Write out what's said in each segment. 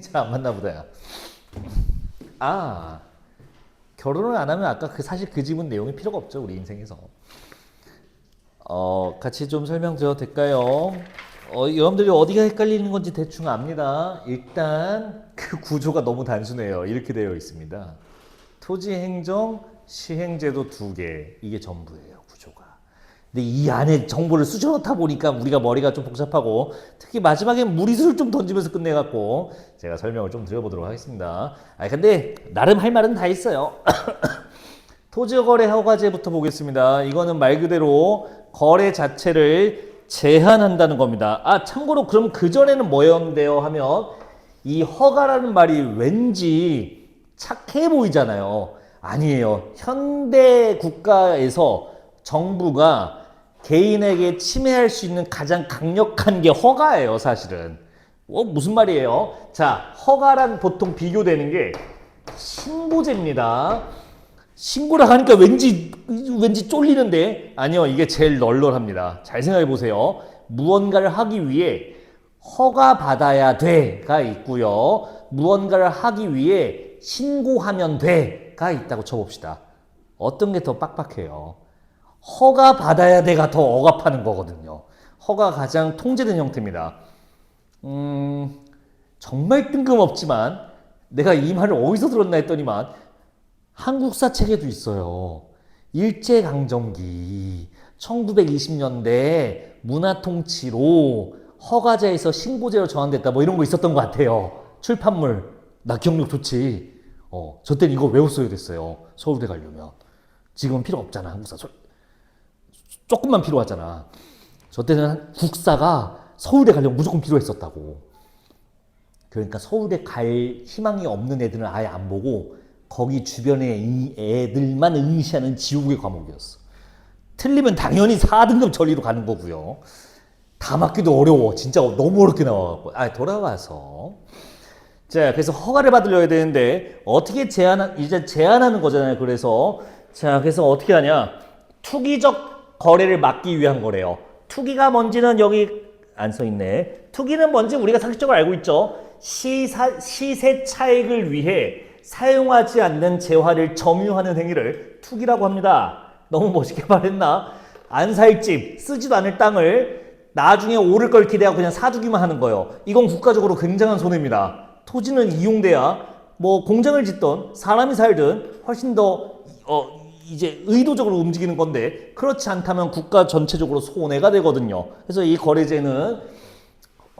잘 안 맞나 보다. 아, 결혼을 안 하면 아까 사실 그 집은 내용이 필요가 없죠, 우리 인생에서. 같이 좀 설명드려도 될까요? 여러분들이 어디가 헷갈리는 건지 대충 압니다. 일단 그 구조가 너무 단순해요. 이렇게 되어 있습니다. 토지행정, 시행제도 두 개. 이게 전부예요, 구조가. 근데 이 안에 정보를 쑤셔 넣다 보니까 우리가 머리가 좀 복잡하고, 특히 마지막에 무리수를 좀 던지면서 끝내갖고 제가 설명을 좀 드려보도록 하겠습니다. 근데 나름 할 말은 다 있어요. 토지거래 허가제부터 보겠습니다. 이거는 말 그대로 거래 자체를 제한한다는 겁니다. 참고로 그럼 그전에는 뭐였는데요 하면, 이 허가라는 말이 왠지 착해 보이잖아요. 아니에요. 현대 국가에서 정부가 개인에게 침해할 수 있는 가장 강력한 게 허가예요, 사실은. 무슨 말이에요? 자, 허가란 보통 비교되는 게 신고제입니다. 신고라 하니까 왠지 쫄리는데, 아니요, 이게 제일 널널합니다. 잘 생각해 보세요. 무언가를 하기 위해 허가 받아야 돼가 있고요, 무언가를 하기 위해 신고하면 돼가 있다고 쳐봅시다. 어떤 게 더 빡빡해요? 허가 받아야 돼가 더 억압하는 거거든요. 허가가 가장 통제된 형태입니다. 정말 뜬금없지만 내가 이 말을 어디서 들었나 했더니만 한국사 책에도 있어요. 일제강점기 1920년대 문화통치로 허가제에서 신고제로 전환됐다, 뭐 이런 거 있었던 것 같아요. 출판물 나 기억력 좋지. 저 때는 이거 외웠어야 됐어요. 서울대 가려면. 지금은 필요 없잖아, 한국사. 조금만 필요하잖아. 저 때는 국사가 서울대 가려면 무조건 필요했었다고. 그러니까 서울대 갈 희망이 없는 애들은 아예 안 보고 거기 주변의 애들만 응시하는 지옥의 과목이었어. 틀리면 당연히 4등급 전리로 가는 거고요. 다 맞기도 어려워. 진짜 너무 어렵게 나와갖고. 돌아와서. 자, 그래서 허가를 받으려야 되는데 어떻게 이제 제한하는 거잖아요. 그래서 어떻게 하냐? 투기적 거래를 막기 위한 거래요. 투기가 뭔지는 여기 안 써있네. 투기는 뭔지 우리가 상식적으로 알고 있죠. 시세 차익을 위해 사용하지 않는 재화를 점유하는 행위를 투기라고 합니다. 너무 멋있게 말했나? 안 살 집, 쓰지도 않을 땅을 나중에 오를 걸 기대하고 그냥 사두기만 하는 거예요. 이건 국가적으로 굉장한 손해입니다. 토지는 이용돼야 뭐 공장을 짓던 사람이 살든 훨씬 더 이제 의도적으로 움직이는 건데, 그렇지 않다면 국가 전체적으로 손해가 되거든요. 그래서 이 거래제는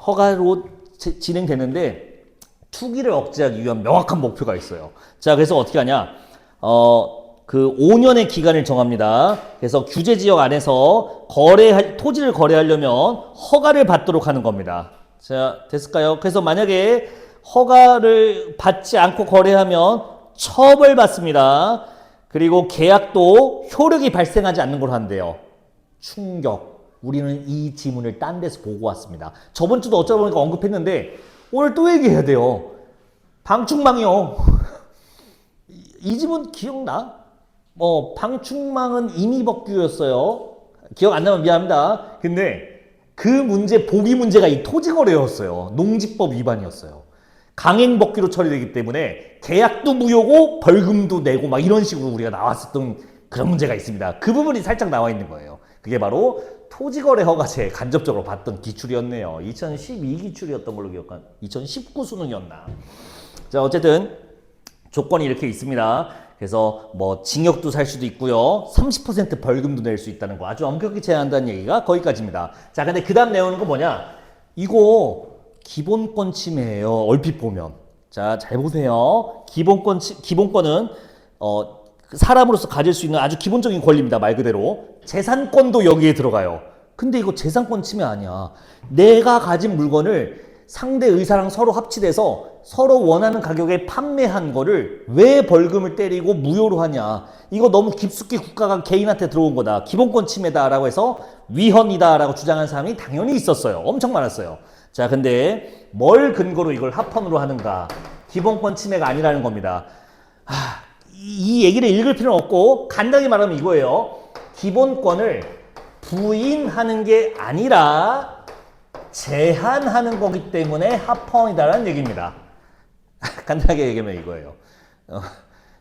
허가로 진행되는데 투기를 억제하기 위한 명확한 목표가 있어요. 자, 그래서 어떻게 하냐? 그 5년의 기간을 정합니다. 그래서 규제 지역 안에서 토지를 거래하려면 허가를 받도록 하는 겁니다. 자, 됐을까요? 그래서 만약에 허가를 받지 않고 거래하면 처벌받습니다. 그리고 계약도 효력이 발생하지 않는 걸로 한대요. 충격. 우리는 이 지문을 딴 데서 보고 왔습니다. 저번 주도 어쩌다 보니까 언급했는데 오늘 또 얘기해야 돼요. 방충망이요. 이 지문 기억나? 방충망은 임의법규였어요. 기억 안 나면 미안합니다. 근데 그 문제, 보기 문제가 이 토지거래였어요. 농지법 위반이었어요. 강행법규로 처리되기 때문에 계약도 무효고 벌금도 내고 막 이런 식으로 우리가 나왔었던 그런 문제가 있습니다. 그 부분이 살짝 나와 있는 거예요. 그게 바로 토지거래 허가제에 간접적으로 받던 기출이었네요. 2012 기출이었던 걸로 기억한, 2019 수능이었나. 자, 어쨌든 조건이 이렇게 있습니다. 그래서 뭐 징역도 살 수도 있고요, 30% 벌금도 낼 수 있다는 거 아주 엄격히 제한한다는 얘기가 거기까지입니다. 자, 근데 그 다음 내용은 거 뭐냐? 이거 기본권 침해예요. 얼핏 보면. 자, 잘 보세요. 기본권은 사람으로서 가질 수 있는 아주 기본적인 권리입니다. 말 그대로. 재산권도 여기에 들어가요. 근데 이거 재산권 침해 아니야. 내가 가진 물건을 상대 의사랑 서로 합치돼서 서로 원하는 가격에 판매한 거를 왜 벌금을 때리고 무효로 하냐. 이거 너무 깊숙이 국가가 개인한테 들어온 거다. 기본권 침해다라고 해서 위헌이다라고 주장한 사람이 당연히 있었어요. 엄청 많았어요. 자, 근데 뭘 근거로 이걸 합헌으로 하는가? 기본권 침해가 아니라는 겁니다. 이 얘기를 읽을 필요는 없고 간단히 말하면 이거예요. 기본권을 부인하는 게 아니라 제한하는 거기 때문에 합헌이다라는 얘기입니다. 간단하게 얘기하면 이거예요.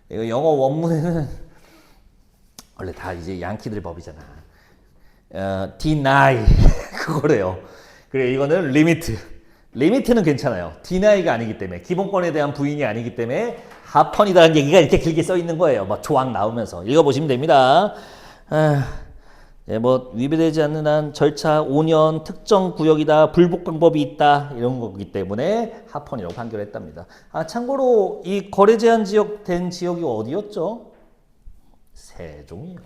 이거 영어 원문에는 원래 다 이제 양키들 법이잖아. deny 그거래요. 그래 이거는 리미트는 괜찮아요. deni가 아니기 때문에 기본권에 대한 부인이 아니기 때문에 하펀이다라는 얘기가 이렇게 길게 써 있는 거예요. 막 조항 나오면서 읽어보시면 됩니다. 뭐 위배되지 않는 한 절차 5년 특정 구역이다 불복 방법이 있다 이런 거기 때문에 하펀이라고 판결했답니다. 참고로 이 거래 제한 지역 된 지역이 어디였죠? 세종이요.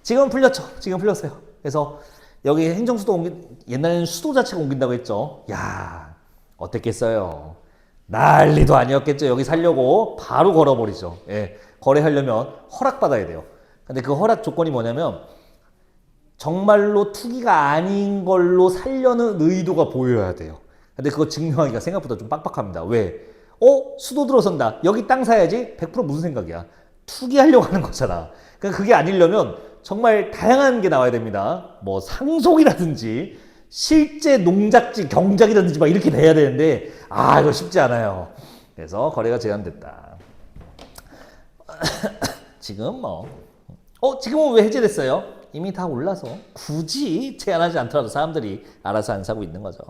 지금 풀렸죠. 지금 풀렸어요. 그래서 여기 행정수도 옛날에는 수도 자체가 옮긴다고 했죠. 야 어땠겠어요. 난리도 아니었겠죠. 여기 살려고 바로 걸어버리죠. 예, 거래하려면 허락받아야 돼요. 근데 그 허락 조건이 뭐냐면 정말로 투기가 아닌 걸로 살려는 의도가 보여야 돼요. 근데 그거 증명하기가 생각보다 좀 빡빡합니다. 왜? 수도 들어선다. 여기 땅 사야지? 100% 무슨 생각이야? 투기하려고 하는 거잖아. 그러니까 그게 아니려면 정말 다양한 게 나와야 됩니다. 뭐 상속이라든지 실제 농작지 경작이라든지 막 이렇게 돼야 되는데 이거 쉽지 않아요. 그래서 거래가 제한됐다. 지금 지금은 왜 해제됐어요? 이미 다 올라서 굳이 제한하지 않더라도 사람들이 알아서 안 사고 있는 거죠.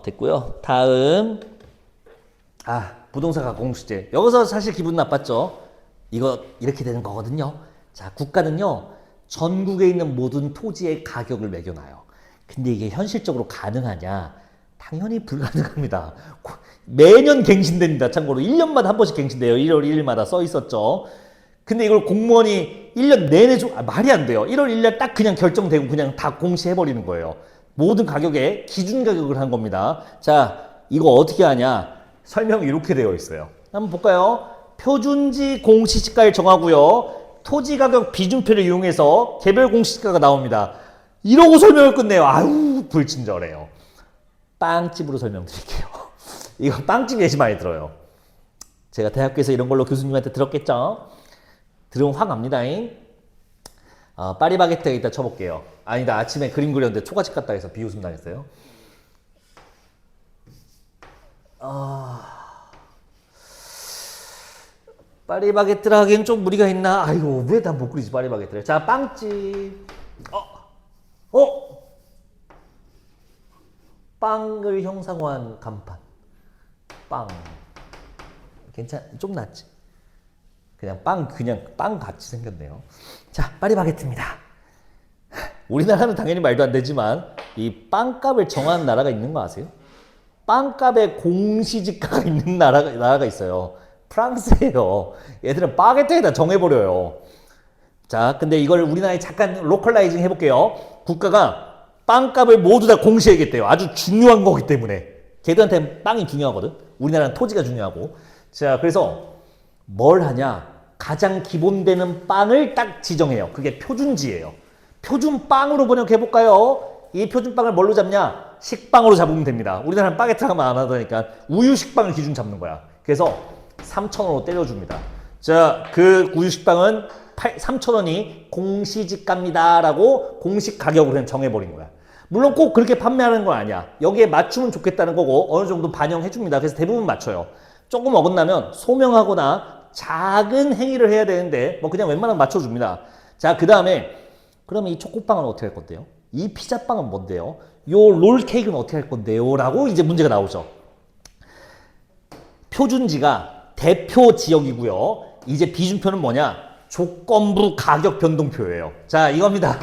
됐고요. 다음 부동산 가공시제. 여기서 사실 기분 나빴죠. 이거 이렇게 되는 거거든요. 자, 국가는요 전국에 있는 모든 토지의 가격을 매겨놔요. 근데 이게 현실적으로 가능하냐? 당연히 불가능합니다. 매년 갱신됩니다. 참고로 1년마다 한 번씩 갱신돼요. 1월 1일마다 써 있었죠. 근데 이걸 공무원이 1년 내내 말이 안 돼요. 1월 1일 딱 그냥 결정되고 그냥 다 공시해버리는 거예요. 모든 가격에 기준 가격을 한 겁니다. 자, 이거 어떻게 하냐? 설명이 이렇게 되어 있어요. 한번 볼까요? 표준지 공시지가를 정하고요. 토지 가격 비준표를 이용해서 개별 공시지가가 나옵니다. 이러고 설명을 끝내요. 아유, 불친절해요. 빵집으로 설명드릴게요. 이거 빵집 예시 많이 들어요. 제가 대학교에서 이런 걸로 교수님한테 들었겠죠? 들으면 확 압니다잉. 파리바게트에 있다 쳐볼게요. 아니다, 아침에 그림 그렸는데 초가집 갔다 해서 비웃음 당했어요. 파리바게트라 하기엔 좀 무리가 있나? 아이고, 왜 다 못 그리지, 파리바게트를. 자, 빵집. 빵을 형상화한 간판. 빵. 좀 낫지? 그냥 빵 같이 생겼네요. 자, 파리바게트입니다. 우리나라는 당연히 말도 안 되지만 이 빵값을 정하는 나라가 있는 거 아세요? 빵값의 공시지가가 있는 나라가 있어요. 프랑스예요. 얘들은 바게트에다 정해버려요. 자, 근데 이걸 우리나라에 잠깐 로컬라이징 해볼게요. 국가가 빵값을 모두 다 공시해야겠대요. 아주 중요한 거기 때문에. 걔들한테는 빵이 중요하거든. 우리나라는 토지가 중요하고. 자, 그래서 뭘 하냐? 가장 기본되는 빵을 딱 지정해요. 그게 표준지예요. 표준빵으로 번역해볼까요? 이 표준빵을 뭘로 잡냐? 식빵으로 잡으면 됩니다. 우리나라는 바게트 하면 안 하다니까 우유 식빵을 기준 잡는 거야. 그래서 3,000원으로 때려줍니다. 자, 그 우유 식빵은 3,000원이 공시지가입니다 라고 공식 가격으로 그냥 정해버린 거야. 물론 꼭 그렇게 판매하는 건 아니야. 여기에 맞추면 좋겠다는 거고 어느 정도 반영해줍니다. 그래서 대부분 맞춰요. 조금 어긋나면 소명하거나 작은 행위를 해야 되는데 뭐 그냥 웬만하면 맞춰줍니다. 자, 그 다음에 그러면 이 초코빵은 어떻게 할 건데요? 이 피자빵은 뭔데요? 요 롤케이크는 어떻게 할 건데요? 라고 이제 문제가 나오죠. 표준지가 대표 지역이고요. 이제 비준표는 뭐냐? 조건부 가격 변동표예요. 자, 이겁니다.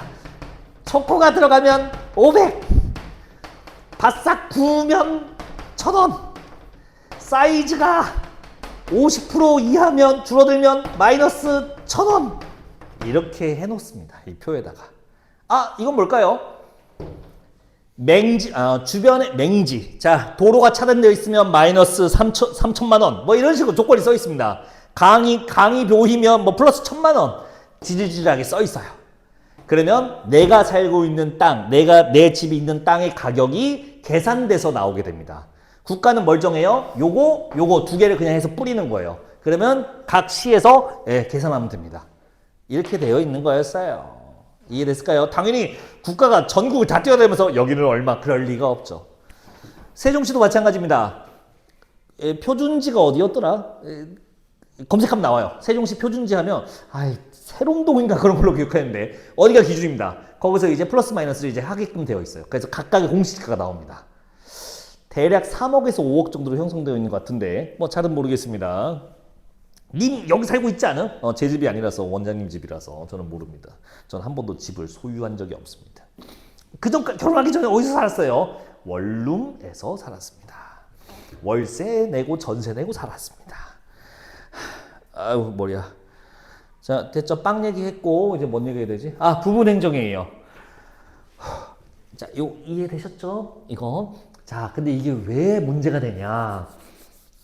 초코가 들어가면 500, 바싹 구우면 1,000원, 사이즈가 50% 이하면 줄어들면 마이너스 1,000원. 이렇게 해놓습니다. 이 표에다가. 이건 뭘까요? 맹지, 주변에 맹지. 자, 도로가 차단되어 있으면 마이너스 3천만 원. 뭐 이런 식으로 조건이 써 있습니다. 강이 묘히면 뭐 플러스 1,000만 원. 지질지질하게 써 있어요. 그러면 내가 살고 있는 땅, 내 집이 있는 땅의 가격이 계산돼서 나오게 됩니다. 국가는 뭘 정해요? 요거 두 개를 그냥 해서 뿌리는 거예요. 그러면 각 시에서 계산하면 됩니다. 이렇게 되어 있는 거였어요. 이해됐을까요? 당연히 국가가 전국을 다 뛰어다니면서 여기는 얼마 그럴 리가 없죠. 세종시도 마찬가지입니다. 표준지가 어디였더라? 검색하면 나와요. 세종시 표준지 하면 세롱동인가 그런 걸로 기억하는데 어디가 기준입니다. 거기서 이제 플러스 마이너스를 이제 하게끔 되어 있어요. 그래서 각각의 공시지가가 나옵니다. 대략 3억에서 5억 정도로 형성되어 있는 것 같은데 뭐 잘은 모르겠습니다. 님 여기 살고 있지 않음? 제 집이 아니라서 원장님 집이라서 저는 모릅니다. 전 한 번도 집을 소유한 적이 없습니다. 그전 결혼하기 전에 어디서 살았어요? 원룸에서 살았습니다. 월세 내고 전세 내고 살았습니다. 아유 머리야. 자 됐죠? 빵 얘기했고 이제 뭔 얘기해야 되지? 부분 행정이에요. 자, 이해되셨죠? 이거. 자, 근데 이게 왜 문제가 되냐?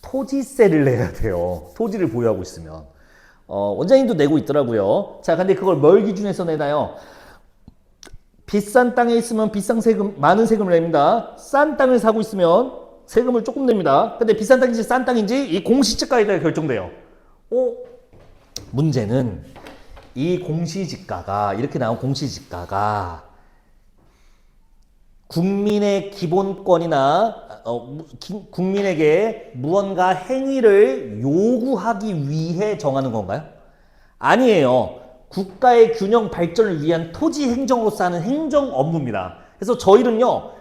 토지세를 내야 돼요. 토지를 보유하고 있으면. 원장님도 내고 있더라고요. 자, 근데 그걸 뭘 기준해서 내나요? 비싼 땅에 있으면 비싼 세금, 많은 세금을 냅니다. 싼 땅을 사고 있으면 세금을 조금 냅니다. 근데 비싼 땅인지 싼 땅인지 이 공시지가에 따라 결정돼요. 문제는 이 공시지가가, 이렇게 나온 공시지가가 국민의 기본권이나 국민에게 무언가 행위를 요구하기 위해 정하는 건가요? 아니에요. 국가의 균형 발전을 위한 토지 행정으로서 하는 행정 업무입니다. 그래서 저희는요,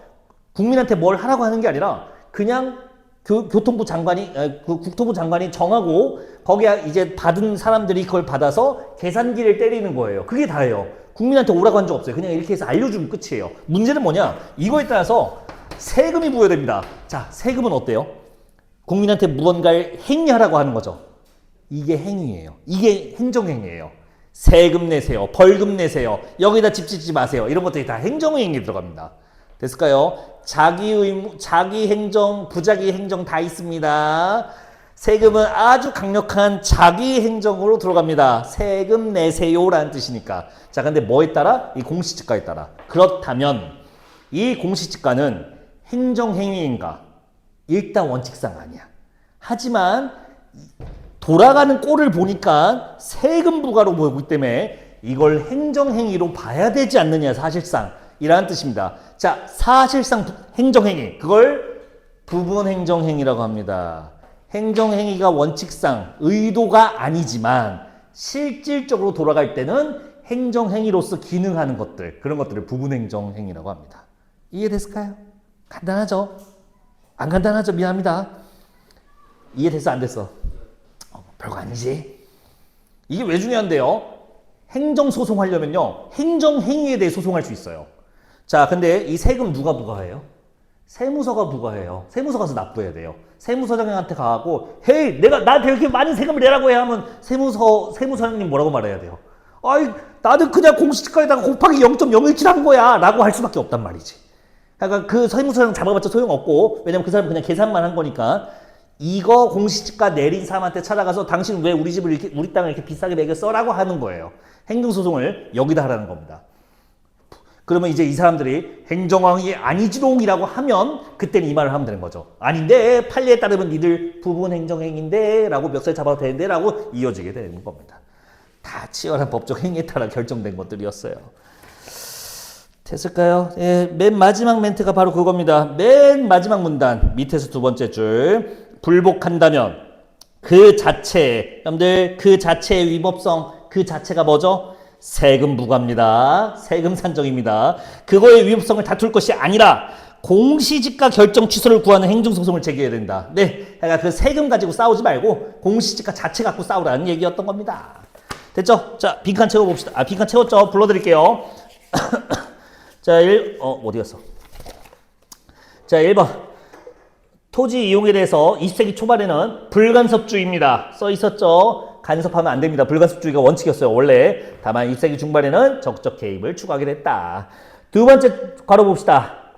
국민한테 뭘 하라고 하는 게 아니라 그냥 교통부 장관이, 국토부 장관이 정하고 거기에 이제 받은 사람들이 그걸 받아서 계산기를 때리는 거예요. 그게 다예요. 국민한테 오라고 한 적 없어요. 그냥 이렇게 해서 알려주면 끝이에요. 문제는 뭐냐? 이거에 따라서 세금이 부여됩니다. 자, 세금은 어때요? 국민한테 무언가를 행위하라고 하는 거죠. 이게 행위예요. 이게 행정행위예요. 세금 내세요. 벌금 내세요. 여기다 집 짓지 마세요. 이런 것들이 다 행정행위에 들어갑니다. 됐을까요? 자기 의무, 자기 행정, 부자기 행정 다 있습니다. 세금은 아주 강력한 자기 행정으로 들어갑니다. 세금 내세요라는 뜻이니까. 자, 근데 뭐에 따라? 이 공시지가에 따라. 그렇다면 이 공시지가는 행정행위인가? 일단 원칙상 아니야. 하지만 돌아가는 꼴을 보니까 세금 부과로 보이기 때문에 이걸 행정행위로 봐야 되지 않느냐, 사실상. 이라는 뜻입니다. 자, 사실상 행정행위. 그걸 부분행정행위라고 합니다. 행정행위가 원칙상 의도가 아니지만 실질적으로 돌아갈 때는 행정행위로서 기능하는 것들, 그런 것들을 부분행정행위라고 합니다. 이해됐을까요? 간단하죠? 안 간단하죠? 미안합니다. 이해됐어? 안 됐어? 별거 아니지? 이게 왜 중요한데요? 행정소송하려면요, 행정행위에 대해 소송할 수 있어요. 자, 근데 이 세금 누가 부과해요? 세무서가 부과해요. 세무서 가서 납부해야 돼요. 세무서장한테 가고, 헤이, 나한테 이렇게 많은 세금을 내라고 해야 하면 세무서장님 뭐라고 말해야 돼요? 나는 그냥 공시지가에다가 곱하기 0.017 한 거야. 라고 할 수밖에 없단 말이지. 그러니까 그 세무서장 잡아봤자 소용없고, 왜냐면 그 사람은 그냥 계산만 한 거니까, 이거 공시지가 내린 사람한테 찾아가서 당신 왜 우리 집을 이렇게, 우리 땅을 이렇게 비싸게 매겼어? 라고 하는 거예요. 행정소송을 여기다 하라는 겁니다. 그러면 이제 이 사람들이 행정왕이 아니지롱이라고 하면 그때는 이 말을 하면 되는 거죠. 아닌데 판례에 따르면 니들 부분 행정행위인데 라고 멱살 잡아도 되는데 라고 이어지게 되는 겁니다. 다 치열한 법적 행위에 따라 결정된 것들이었어요. 됐을까요? 예, 맨 마지막 멘트가 바로 그겁니다. 맨 마지막 문단 밑에서 두 번째 줄. 불복한다면 그 자체, 여러분들 그 자체의 위법성, 그 자체가 뭐죠? 세금 부과입니다. 세금 산정입니다. 그거의 위법성을 다툴 것이 아니라 공시지가 결정 취소를 구하는 행정소송을 제기해야 된다. 네, 그러니까 그 세금 가지고 싸우지 말고 공시지가 자체 갖고 싸우라는 얘기였던 겁니다. 됐죠? 자, 빈칸 채워봅시다. 빈칸 채웠죠? 불러드릴게요. 자, 어디 갔어? 자, 1번. 토지 이용에 대해서 20세기 초반에는 불간섭주의입니다. 써 있었죠? 간섭하면 안 됩니다. 불간섭주의가 원칙이었어요. 원래. 다만 20세기 중반에는 적극적 개입을 추구하게 됐다. 두 번째 괄호 봅시다.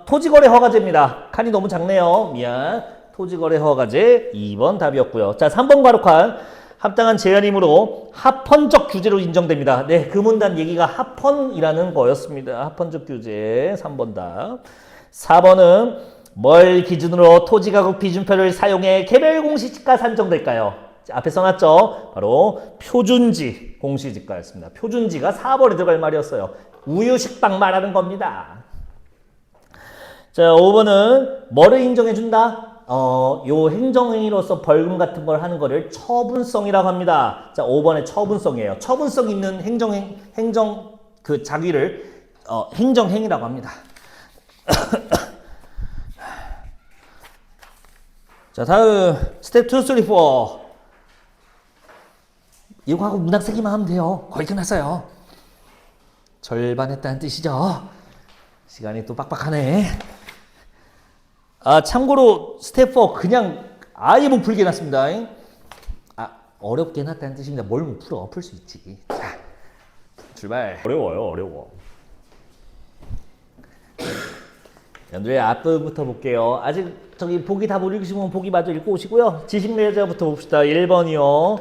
토지거래 허가제입니다. 칸이 너무 작네요. 미안. 토지거래 허가제 2번 답이었고요. 자, 3번 괄호칸. 합당한 제한이므로 합헌적 규제로 인정됩니다. 네, 그 문단 얘기가 합헌이라는 거였습니다. 합헌적 규제 3번 답. 4번은 뭘 기준으로 토지가격 비준표를 사용해 개별 공시지가 산정될까요? 앞에 써놨죠? 바로 표준지 공시지가였습니다. 표준지가 4번에 들어갈 말이었어요. 우유식빵 말하는 겁니다. 자, 5번은 뭐를 인정해준다? 요 행정행위로서 벌금 같은 걸 하는 거를 처분성이라고 합니다. 자, 5번의 처분성이에요. 처분성 있는 행정 그 자기를 행정행위라고 합니다. 자, 다음 스텝 2, 3, 4. 이거 하고 문항 3개만 하면 돼요. 거의 끝났어요. 절반 했다는 뜻이죠. 시간이 또 빡빡하네. 참고로 스텝 4 그냥 아예 못 풀게 해놨습니다. 어렵게 해놨다는 뜻입니다. 뭘 못 풀어? 풀 수 있지. 자, 출발. 어려워. 여러분들의 앞부분부터 볼게요. 아직 저기 보기 다 못 읽으시면 보기 마저 읽고 오시고요. 지식 내자부터 봅시다. 1번이요.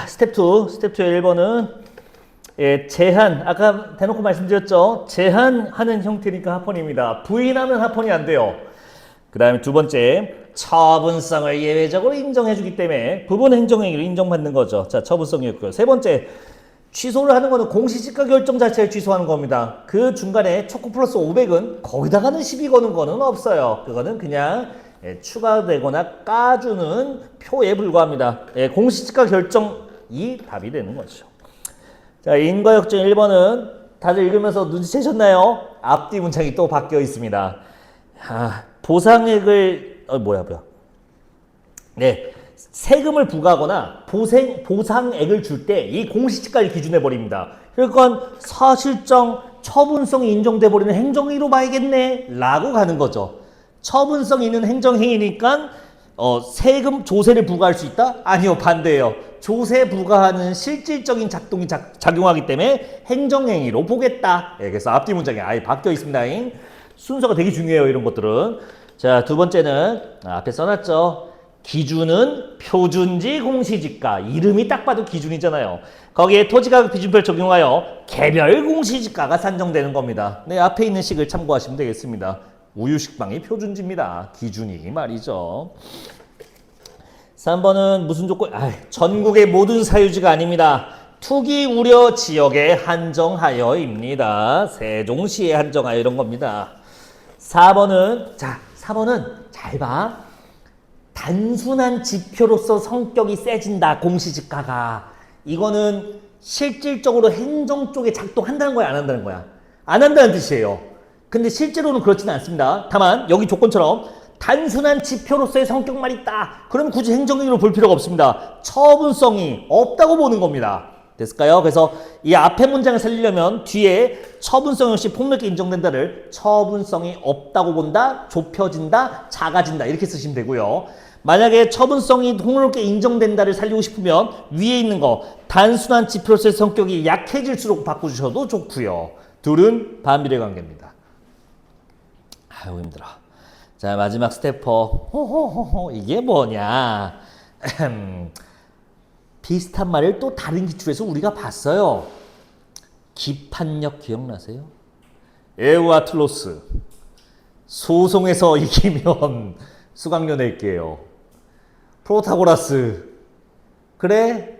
스텝 2. 스텝 2의 1번은 제한, 아까 대놓고 말씀드렸죠. 제한하는 형태니까 합헌입니다. 부인하면 합헌이 안 돼요. 그 다음에 두 번째, 처분성을 예외적으로 인정해주기 때문에 부분 행정행위로 인정받는 거죠. 자, 처분성이었고요. 세 번째, 취소를 하는 거는 공시지가 결정 자체를 취소하는 겁니다. 그 중간에 초코 플러스 500은 거기다가는 시비 거는 거는 없어요. 그거는 그냥 추가되거나 까주는 표에 불과합니다. 공시지가 결정이 답이 되는 거죠. 자, 인과역정 1번은 다들 읽으면서 눈치채셨나요? 앞뒤 문장이 또 바뀌어 있습니다. 보상액을 네, 세금을 부과하거나 보상액을 줄 때 이 공시지가를 기준해 버립니다. 그러니까 사실상 처분성이 인정돼 버리는 행정행위로 봐야겠네 라고 가는 거죠. 처분성 있는 행정행위니까 세금 조세를 부과할 수 있다? 아니요, 반대예요. 조세 부과하는 실질적인 작동이 작용하기 때문에 행정행위로 보겠다. 그래서 앞뒤 문장이 아예 바뀌어 있습니다. 순서가 되게 중요해요, 이런 것들은. 자, 두 번째는 앞에 써놨죠. 기준은 표준지 공시지가. 이름이 딱 봐도 기준이잖아요. 거기에 토지가격 기준표를 적용하여 개별 공시지가가 산정되는 겁니다. 네, 앞에 있는 식을 참고하시면 되겠습니다. 우유식빵이 표준지입니다. 기준이 말이죠. 3번은 무슨 조건? 전국의 모든 사유지가 아닙니다. 투기 우려 지역에 한정하여입니다. 세종시에 한정하여 이런 겁니다. 4번은 잘 봐. 단순한 지표로서 성격이 세진다. 공시지가가. 이거는 실질적으로 행정 쪽에 작동한다는 거야, 안 한다는 거야? 안 한다는 뜻이에요. 근데 실제로는 그렇지는 않습니다. 다만 여기 조건처럼 단순한 지표로서의 성격만 있다. 그럼 굳이 행정행위로 볼 필요가 없습니다. 처분성이 없다고 보는 겁니다. 됐을까요? 그래서 이 앞에 문장을 살리려면 뒤에 처분성 역시 폭넓게 인정된다를 처분성이 없다고 본다, 좁혀진다, 작아진다 이렇게 쓰시면 되고요. 만약에 처분성이 폭넓게 인정된다를 살리고 싶으면 위에 있는 거 단순한 지표로서의 성격이 약해질수록 바꾸셔도 좋고요. 둘은 반비례 관계입니다. 아유 힘들어. 자, 마지막 스텝 4. 이게 뭐냐. 비슷한 말을 또 다른 기출에서 우리가 봤어요. 기판력 기억나세요? 에우아틀로스. 소송에서 이기면 수강료 낼게요. 프로타고라스. 그래?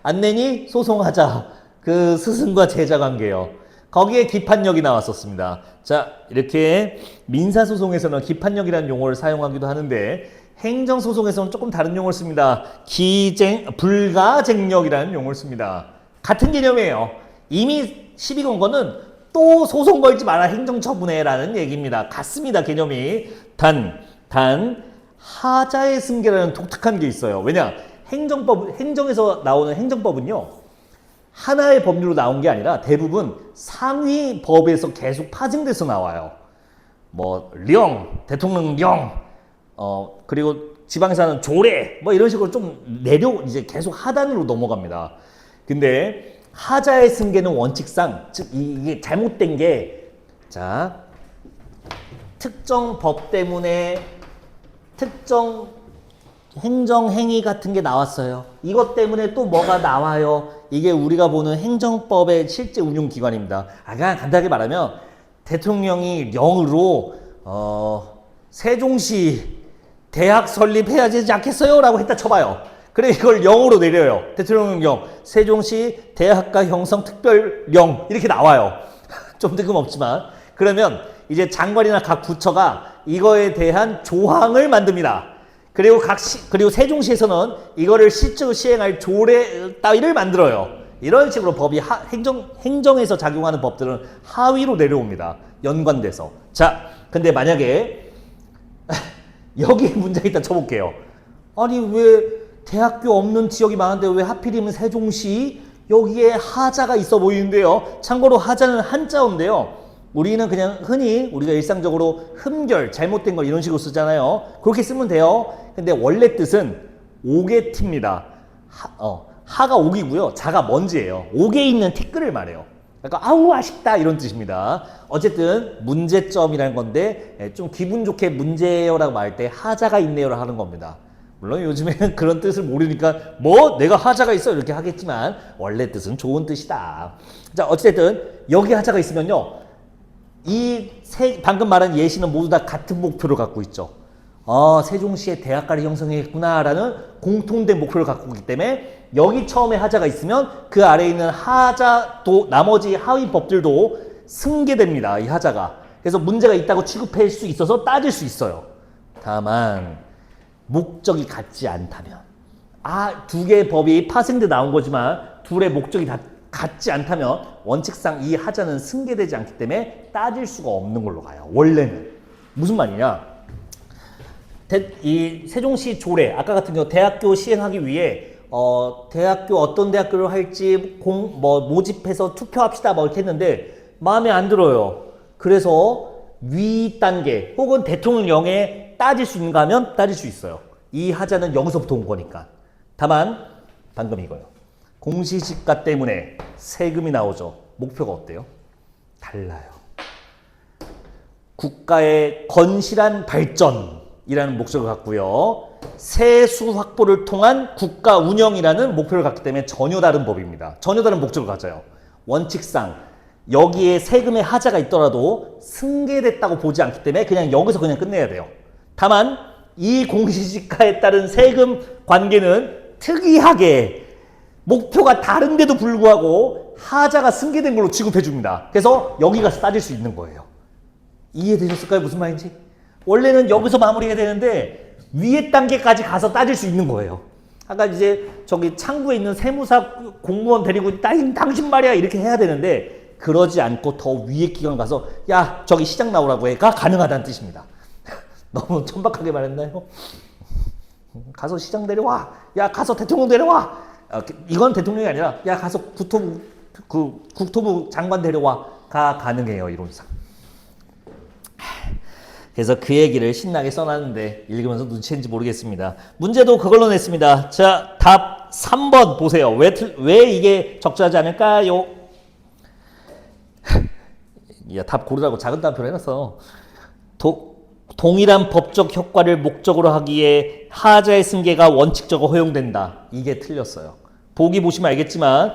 안 내니? 소송하자. 그 스승과 제자 관계요. 거기에 기판력이 나왔었습니다. 자, 이렇게 민사소송에서는 기판력이라는 용어를 사용하기도 하는데 행정소송에서는 조금 다른 용어를 씁니다. 불가쟁력이라는 용어를 씁니다. 같은 개념이에요. 이미 시비 건 거는 또 소송 걸지 마라 행정처분해라는 얘기입니다. 같습니다. 개념이. 단 하자의 승계라는 독특한 게 있어요. 왜냐? 행정에서 나오는 행정법은요. 하나의 법률로 나온 게 아니라 대부분 상위 법에서 계속 파생돼서 나와요. 대통령령, 그리고 지방에서는 조례, 이런 식으로 좀 이제 계속 하단으로 넘어갑니다. 근데 하자의 승계는 원칙상, 즉, 이게 잘못된 게, 자, 특정 법 때문에 특정 행정행위 같은 게 나왔어요. 이것 때문에 또 뭐가 나와요. 이게 우리가 보는 행정법의 실제 운용기관입니다. 그냥 간단하게 말하면 대통령이 령으로 세종시 대학 설립해야 되지 않겠어요? 라고 했다 쳐봐요. 그래 이걸 령으로 내려요. 대통령령 세종시 대학가 형성 특별령 이렇게 나와요. 좀 뜬금없지만 그러면 이제 장관이나 각 부처가 이거에 대한 조항을 만듭니다. 그리고 세종시에서는 이거를 실제로 시행할 조례 따위를 만들어요. 이런 식으로 법이 행정에서 작용하는 법들은 하위로 내려옵니다. 연관돼서. 자, 근데 만약에 여기에 문제가 있다 쳐볼게요. 아니 왜 대학교 없는 지역이 많은데 왜 하필이면 세종시 여기에 하자가 있어 보이는데요. 참고로 하자는 한자어인데요. 우리는 그냥 흔히 우리가 일상적으로 흠결, 잘못된 걸 이런 식으로 쓰잖아요. 그렇게 쓰면 돼요. 근데 원래 뜻은 오개티입니다. 하가 옥이고요. 자가 먼지예요. 옥에 있는 티끌을 말해요. 그러니까 아우 아쉽다 이런 뜻입니다. 어쨌든 문제점이라는 건데 좀 기분 좋게 문제요라고 말할 때 하자가 있네요라고 하는 겁니다. 물론 요즘에는 그런 뜻을 모르니까 뭐 내가 하자가 있어 이렇게 하겠지만 원래 뜻은 좋은 뜻이다. 자, 어쨌든 여기 하자가 있으면요. 방금 말한 예시는 모두 다 같은 목표를 갖고 있죠. 세종시에 대학가를 형성했구나라는 공통된 목표를 갖고 있기 때문에 여기 처음에 하자가 있으면 그 아래에 있는 하자도 나머지 하위 법들도 승계됩니다. 이 하자가. 그래서 문제가 있다고 취급할 수 있어서 따질 수 있어요. 다만 목적이 같지 않다면 두 개의 법이 파생돼 나온 거지만 둘의 목적이 다 같지 않다면 원칙상 이 하자는 승계되지 않기 때문에 따질 수가 없는 걸로 가요. 원래는. 무슨 말이냐? 이 세종시 조례 아까 같은 경우 대학교 시행하기 위해 대학교 어떤 대학교를 할지 모집해서 투표합시다 뭐 이렇게 했는데 마음에 안 들어요. 그래서 위 단계 혹은 대통령령에 따질 수 있는가 하면 따질 수 있어요. 이 하자는 여기서부터 온 거니까. 다만 방금 이거요. 공시지가 때문에 세금이 나오죠. 목표가 어때요? 달라요. 국가의 건실한 발전이라는 목적을 갖고요. 세수 확보를 통한 국가 운영이라는 목표를 갖기 때문에 전혀 다른 법입니다. 전혀 다른 목적을 가져요. 원칙상 여기에 세금의 하자가 있더라도 승계됐다고 보지 않기 때문에 그냥 여기서 그냥 끝내야 돼요. 다만 이 공시지가에 따른 세금 관계는 특이하게 목표가 다른데도 불구하고 하자가 승계된 걸로 취급해 줍니다. 그래서 여기 가서 따질 수 있는 거예요. 이해되셨을까요? 무슨 말인지? 원래는 여기서 마무리해야 되는데 위에 단계까지 가서 따질 수 있는 거예요. 아까 이제 저기 창구에 있는 세무사 공무원 데리고 당신 말이야 이렇게 해야 되는데 그러지 않고 더 위에 기관 가서 야 저기 시장 나오라고 해가 가능하다는 뜻입니다. 너무 천박하게 말했나요? 가서 시장 데려와. 야 가서 대통령 데려와. 이건 대통령이 아니라 야 가서 국토부 장관 데려와가 가능해요. 이론상. 그래서 그 얘기를 신나게 써놨는데 읽으면서 눈치챘는지 모르겠습니다. 문제도 그걸로 냈습니다. 자, 답 3번 보세요. 왜 이게 적절하지 않을까요? 야, 답 고르라고 작은 따옴표로 해놨어. 동일한 법적 효과를 목적으로 하기에 하자의 승계가 원칙적으로 허용된다. 이게 틀렸어요. 보기 보시면 알겠지만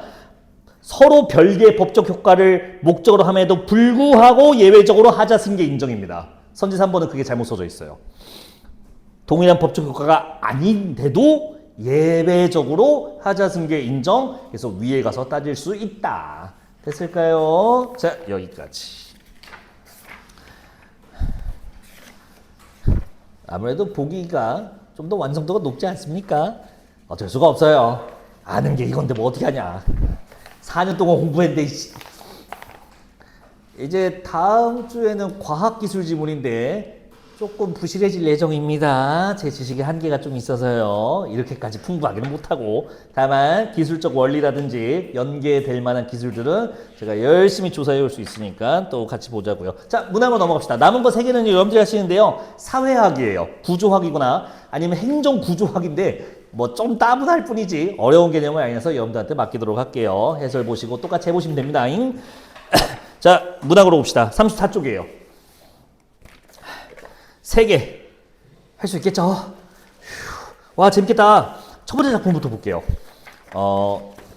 서로 별개의 법적 효과를 목적으로 함에도 불구하고 예외적으로 하자 승계 인정입니다. 선지 3번은 그게 잘못 써져 있어요. 동일한 법적 효과가 아닌데도 예외적으로 하자 승계 인정. 그래서 위에 가서 따질 수 있다. 됐을까요? 자, 여기까지. 아무래도 보기가 좀 더 완성도가 높지 않습니까? 어쩔 수가 없어요. 아는 게 이건데 뭐 어떻게 하냐. 4년 동안 공부했는데 이제 다음 주에는 과학기술 지문인데 조금 부실해질 예정입니다. 제 지식의 한계가 좀 있어서요. 이렇게까지 풍부하기는 못하고 다만 기술적 원리라든지 연계될 만한 기술들은 제가 열심히 조사해 올 수 있으니까 또 같이 보자고요. 자, 문항으로 넘어갑시다. 남은 거 3개는 여러분들이 하시는데요. 사회학이에요. 구조학이거나 아니면 행정구조학인데 뭐 좀 따분할 뿐이지 어려운 개념은 아니라서 여러분들한테 맡기도록 할게요. 해설 보시고 똑같이 해보시면 됩니다. 자, 문항으로 봅시다. 34쪽이에요. 3개 할 수 있겠죠? 와, 재밌겠다. 첫 번째 작품부터 볼게요.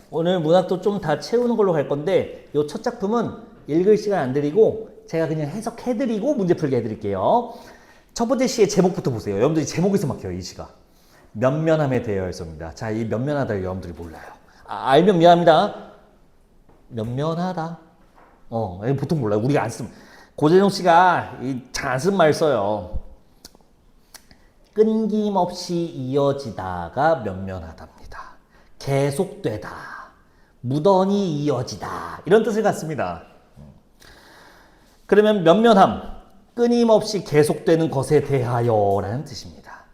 오늘 문학도 좀 다 채우는 걸로 갈 건데 이 첫 작품은 읽을 시간 안 드리고 제가 그냥 해석해드리고 문제 풀게 해드릴게요. 첫 번째 시의 제목부터 보세요. 여러분들이 제목에서 막혀요. 이 시가. 면면함에 대하여 있습니다. 자, 이 면면하다 여러분들이 몰라요. 알면 미안합니다. 면면하다. 보통 몰라요. 우리가 안 쓰면. 고재종 씨가 이 장슨 말 써요. 끊김없이 이어지다가 면면하답니다. 계속되다, 무던히 이어지다 이런 뜻을 갖습니다. 그러면 면면함, 끊임없이 계속되는 것에 대하여라는 뜻입니다.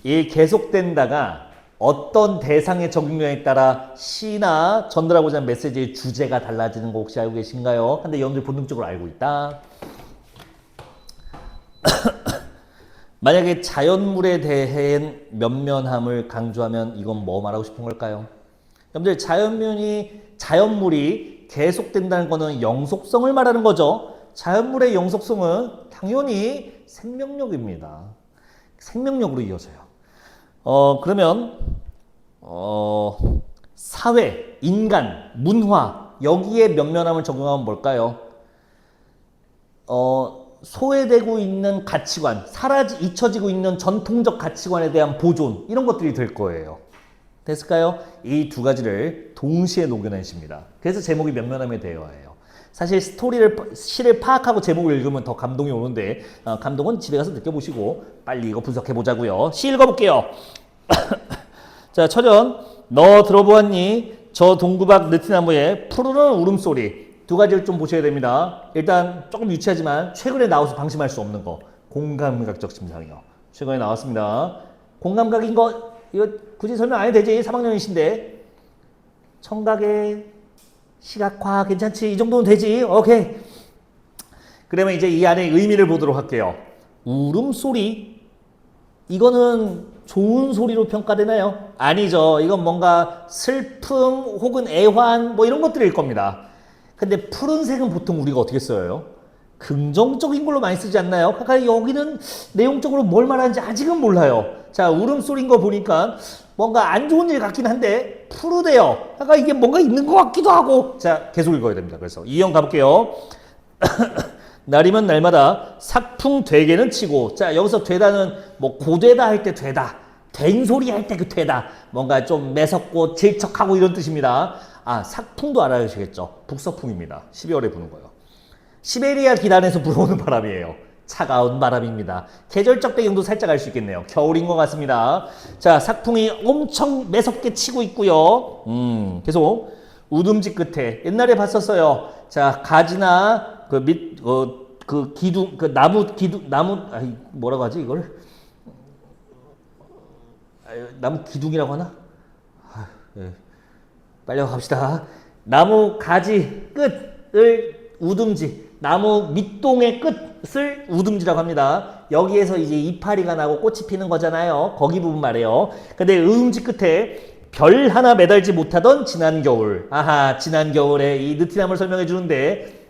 이 계속된다가 어떤 대상의 적용량에 따라 시나 전달하고자 하는 메시지의 주제가 달라지는 거 혹시 알고 계신가요? 근데 여러분들 본능적으로 알고 있다. 만약에 자연물에 대한 면면함을 강조하면 이건 뭐 말하고 싶은 걸까요? 여러분들 자연물이 계속된다는 거는 영속성을 말하는 거죠. 자연물의 영속성은 당연히 생명력입니다. 생명력으로 이어져요. 그러면 사회, 인간, 문화 여기에 면면함을 적용하면 뭘까요? 소외되고 있는 가치관, 잊혀지고 있는 전통적 가치관에 대한 보존 이런 것들이 될 거예요. 됐을까요? 이 두 가지를 동시에 녹여낸 시입니다. 그래서 제목이 면면함의 대화예요. 사실 시를 파악하고 제목을 읽으면 더 감동이 오는데 감동은 집에 가서 느껴보시고 빨리 이거 분석해보자고요. 시 읽어볼게요. 자, 철현, 너 들어보았니? 저 동구박 느티나무에 푸르른 울음소리. 두 가지를 좀 보셔야 됩니다. 일단 조금 유치하지만 최근에 나와서 방심할 수 없는 거. 공감각적 심상이요. 최근에 나왔습니다. 공감각인 거 이거 굳이 설명 안 해도 되지. 3학년이신데. 청각의 시각화 괜찮지? 이 정도는 되지? 오케이. 그러면 이제 이 안에 의미를 보도록 할게요. 울음소리. 이거는 좋은 소리로 평가되나요? 아니죠. 이건 뭔가 슬픔 혹은 애환 뭐 이런 것들일 겁니다. 근데 푸른색은 보통 우리가 어떻게 써요? 긍정적인 걸로 많이 쓰지 않나요? 그러니까 여기는 내용적으로 뭘 말하는지 아직은 몰라요. 자, 울음소리인 거 보니까 뭔가 안 좋은 일 같긴 한데 푸르대요. 그러니까 이게 뭔가 있는 것 같기도 하고. 자, 계속 읽어야 됩니다. 그래서 2형 가볼게요. 날이면 날마다 삭풍 되게는 치고. 자, 여기서 되다는 뭐 고되다 할 때 되다, 된 소리 할 때 그 되다, 뭔가 좀 매섭고 질척하고 이런 뜻입니다. 삭풍도 알아주시겠죠. 북서풍입니다. 12월에 부는 거예요. 시베리아 기단에서 불어오는 바람이에요. 차가운 바람입니다. 계절적 배경도 살짝 알 수 있겠네요. 겨울인 것 같습니다. 자, 삭풍이 엄청 매섭게 치고 있고요. 계속 우듬지 끝에 옛날에 봤었어요. 자, 가지나 그 기둥, 그 나무 뭐라고 하지 이걸? 나무 기둥이라고 하나? 예. 빨리 갑시다. 나무 가지 끝을 우듬지, 나무 밑동의 끝을 우듬지라고 합니다. 여기에서 이제 이파리가 나고 꽃이 피는 거잖아요. 거기 부분 말이에요. 근데 우듬지 끝에 별 하나 매달지 못하던 지난 겨울. 지난 겨울에 이 느티나무를 설명해 주는데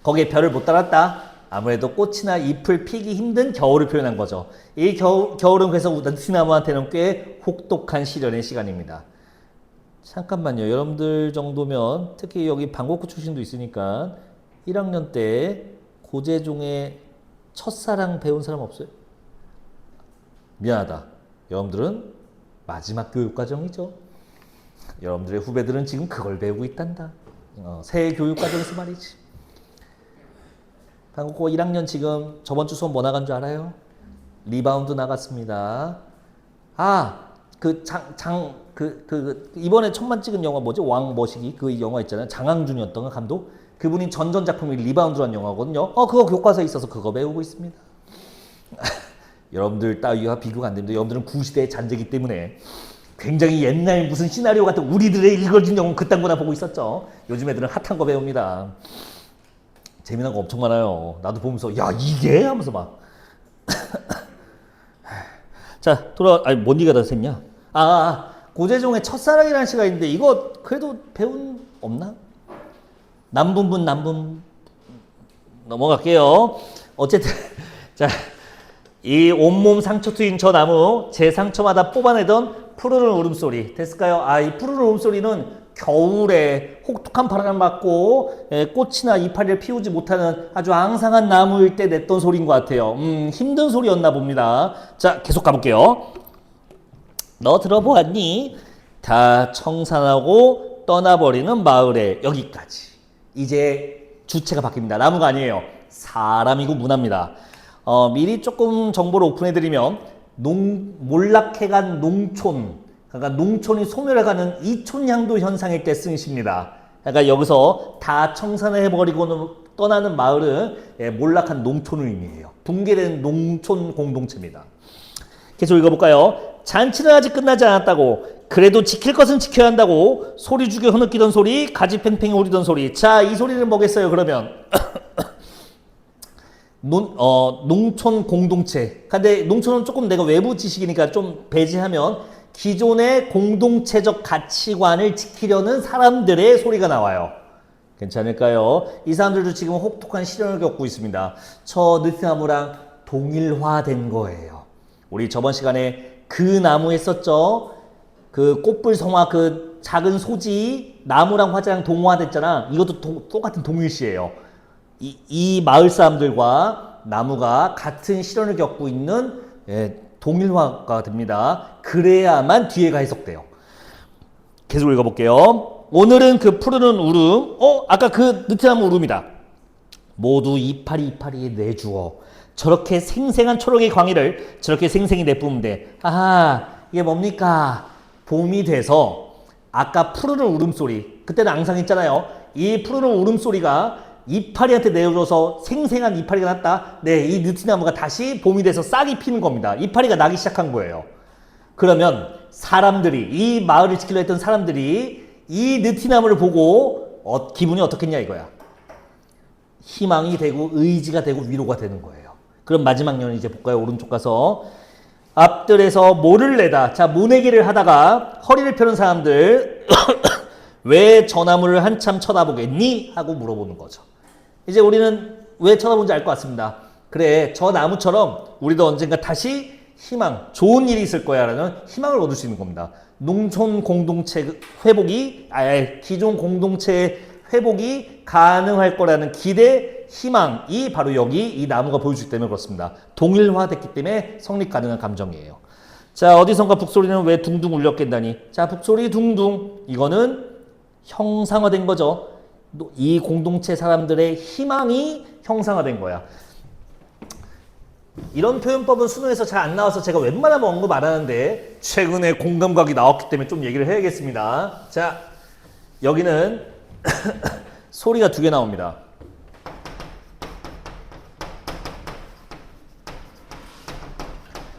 거기에 별을 못 달았다. 아무래도 꽃이나 잎을 피기 힘든 겨울을 표현한 거죠. 이 겨울은 그래서 느티나무한테는 꽤 혹독한 시련의 시간입니다. 잠깐만요. 여러분들 정도면 특히 여기 방곡구 출신도 있으니까 1학년 때 고재종의 첫사랑 배운 사람 없어요? 미안하다. 여러분들은 마지막 교육과정이죠. 여러분들의 후배들은 지금 그걸 배우고 있단다. 새 교육과정에서 말이지. 방곡고 1학년 지금 저번 주 수업 뭐 나간 줄 알아요? 리바운드 나갔습니다. 이번에 천만 찍은 영화 뭐지? 왕머시기 그 영화 있잖아요. 장항준이었던 감독. 그분이 전전 작품이 리바운드라는 영화거든요. 그거 교과서에 있어서 그거 배우고 있습니다. 여러분들 따위와 비교가 안 됩니다. 여러분들은 구시대의 잔재기 때문에 굉장히 옛날 무슨 시나리오 같은 우리들의 읽어준 영웅 그딴 거나 보고 있었죠. 요즘 애들은 핫한 거 배웁니다. 재미난 거 엄청 많아요. 나도 보면서 야 이게? 하면서 막. 자, 뭔 얘기가 다 샜냐? 고재종의 첫사랑이라는 시가 있는데 이거 그래도 배운 없나? 남분분 넘어갈게요. 어쨌든 자, 이 온몸 상처 트인 저 나무 제 상처마다 뽑아내던 푸르른 울음소리 됐을까요? 이 푸르른 울음소리는 겨울에 혹독한 바람을 맞고 꽃이나 이파리를 피우지 못하는 아주 앙상한 나무일 때 냈던 소리인 것 같아요. 힘든 소리였나 봅니다. 자, 계속 가볼게요. 너 들어보았니? 다 청산하고 떠나버리는 마을에. 여기까지. 이제 주체가 바뀝니다. 나무가 아니에요. 사람이고 문화입니다. 미리 조금 정보를 오픈해드리면 몰락해간 농촌, 그러니까 농촌이 소멸해가는 이촌향도 현상일 때 쓰는 시입니다. 그러니까 여기서 다 청산을 해버리고 떠나는 마을은 몰락한 농촌을 의미해요. 붕괴된 농촌 공동체입니다. 계속 읽어볼까요? 잔치는 아직 끝나지 않았다고, 그래도 지킬 것은 지켜야 한다고 소리 죽여 흐느끼던 소리, 가지 팽팽히 오리던 소리. 자, 이 소리는 뭐겠어요 그러면? 농촌 공동체. 근데 농촌은 조금 내가 외부 지식이니까 좀 배제하면 기존의 공동체적 가치관을 지키려는 사람들의 소리가 나와요. 괜찮을까요? 이 사람들도 지금 혹독한 시련을 겪고 있습니다. 저 느티나무랑 동일화된 거예요. 우리 저번 시간에 그 나무 했었죠? 그 꽃불성화 그 작은 소지 나무랑 화재랑 동화됐잖아. 이것도 똑같은 동일시예요. 이 마을 사람들과 나무가 같은 시련을 겪고 있는 동일화가 됩니다. 그래야만 뒤에가 해석돼요. 계속 읽어볼게요. 오늘은 그 푸르른 울음, 아까 그 느티나무 울음이다. 모두 이파리에 내주어. 저렇게 생생한 초록의 광희를 저렇게 생생히 내뿜으면 돼. 아하, 이게 뭡니까? 봄이 돼서 아까 푸르른 울음소리, 그때는 앙상했잖아요. 이 푸르른 울음소리가 이파리한테 내어줘서 생생한 이파리가 났다. 네, 이 느티나무가 다시 봄이 돼서 싹이 피는 겁니다. 이파리가 나기 시작한 거예요. 그러면 사람들이, 이 마을을 지키려 했던 사람들이 이 느티나무를 보고 기분이 어떻겠냐 이거야. 희망이 되고 의지가 되고 위로가 되는 거예요. 그럼 마지막 년 이제 볼까요? 오른쪽 가서 앞들에서 모를 내다. 자, 모내기를 하다가 허리를 펴는 사람들 왜 저 나무를 한참 쳐다보겠니? 하고 물어보는 거죠. 이제 우리는 왜 쳐다보는지 알 것 같습니다. 그래, 저 나무처럼 우리도 언젠가 다시 희망, 좋은 일이 있을 거야 라는 희망을 얻을 수 있는 겁니다. 농촌 공동체 회복이, 기존 공동체 회복이 가능할 거라는 기대, 희망이 바로 여기 이 나무가 보여주기 때문에 그렇습니다. 동일화됐기 때문에 성립 가능한 감정이에요. 자, 어디선가 북소리는 왜 둥둥 울렸겠다니. 자, 북소리 둥둥. 이거는 형상화된 거죠. 이 공동체 사람들의 희망이 형상화된 거야. 이런 표현법은 수능에서 잘 안 나와서 제가 웬만하면 언급 안 하는데 최근에 공감각이 나왔기 때문에 좀 얘기를 해야겠습니다. 자, 여기는 소리가 두 개 나옵니다.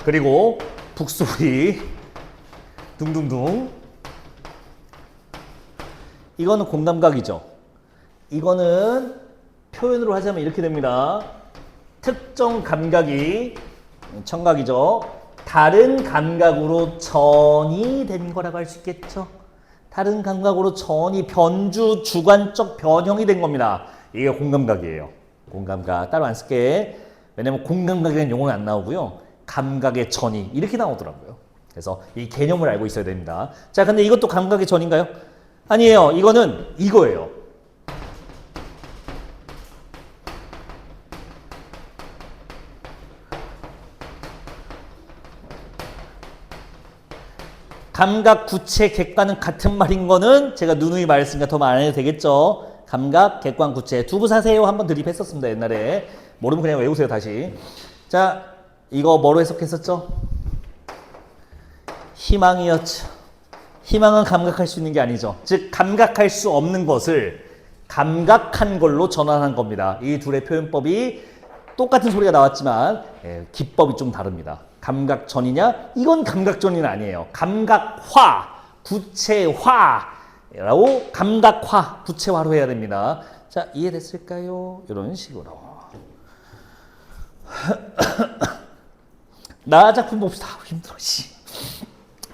그리고 북소리 둥둥둥. 이거는 공감각이죠. 이거는 표현으로 하자면 이렇게 됩니다. 특정 감각이 청각이죠. 다른 감각으로 전이된 거라고 할 수 있겠죠. 다른 감각으로 전이 변주 주관적 변형이 된 겁니다. 이게 공감각이에요. 공감각 따로 안 쓸게. 왜냐면 공감각이라는 용어는 안 나오고요. 감각의 전이 이렇게 나오더라고요. 그래서 이 개념을 알고 있어야 됩니다. 자, 근데 이것도 감각의 전인가요? 아니에요. 이거는 이거예요. 감각, 구체, 객관은 같은 말인 거는 제가 누누이 말했으니까 더 말 안 해도 되겠죠. 감각, 객관, 구체. 두부 사세요 한번 드립했었습니다. 옛날에. 모르면 그냥 외우세요 다시. 자, 이거 뭐로 해석했었죠? 희망이었죠. 희망은 감각할 수 있는 게 아니죠. 즉 감각할 수 없는 것을 감각한 걸로 전환한 겁니다. 이 둘의 표현법이 똑같은 소리가 나왔지만 기법이 좀 다릅니다. 감각전이냐? 이건 감각전이는 아니에요. 감각화, 구체화라고 감각화, 구체화로 해야 됩니다. 자, 이해됐을까요? 이런 식으로. 나 작품 봅시다. 힘들어, 씨.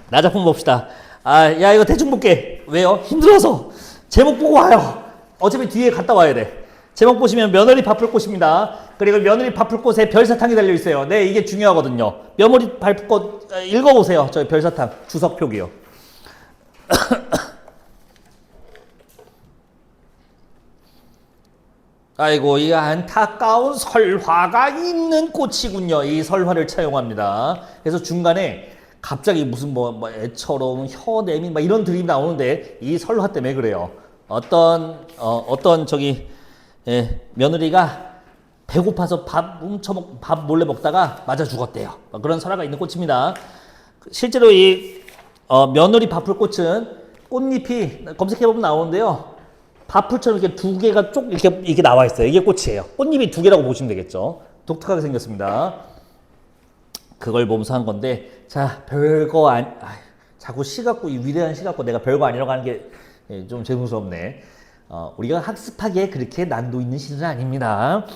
나 작품 봅시다. 야, 이거 대충 볼게. 왜요? 힘들어서. 제목 보고 와요. 어차피 뒤에 갔다 와야 돼. 제목 보시면 며느리 바쁠 꽃입니다. 그리고 며느리 바쁠 꽃에 별사탕이 달려있어요. 네, 이게 중요하거든요. 며느리 바쁠 꽃 읽어보세요. 저 별사탕 주석 표기요. 아이고, 이 안타까운 설화가 있는 꽃이군요. 이 설화를 차용합니다. 그래서 중간에 갑자기 무슨 애처럼 혀 내민 막 이런 드립이 나오는데 이 설화 때문에 그래요. 어떤 며느리가 배고파서 밥 몰래 먹다가 맞아 죽었대요. 그런 설화가 있는 꽃입니다. 실제로 이 며느리 밥풀꽃은 꽃잎이 검색해보면 나오는데요. 밥풀처럼 이렇게 두 개가 쭉 이렇게 나와 있어요. 이게 꽃이에요. 꽃잎이 두 개라고 보시면 되겠죠. 독특하게 생겼습니다. 그걸 보면서 한 건데, 자, 별거 자꾸 시 갖고, 이 위대한 시 갖고 내가 별거 아니라고 하는 게 좀 죄송스럽네. 우리가 학습하기에 그렇게 난도 있는 시는 아닙니다.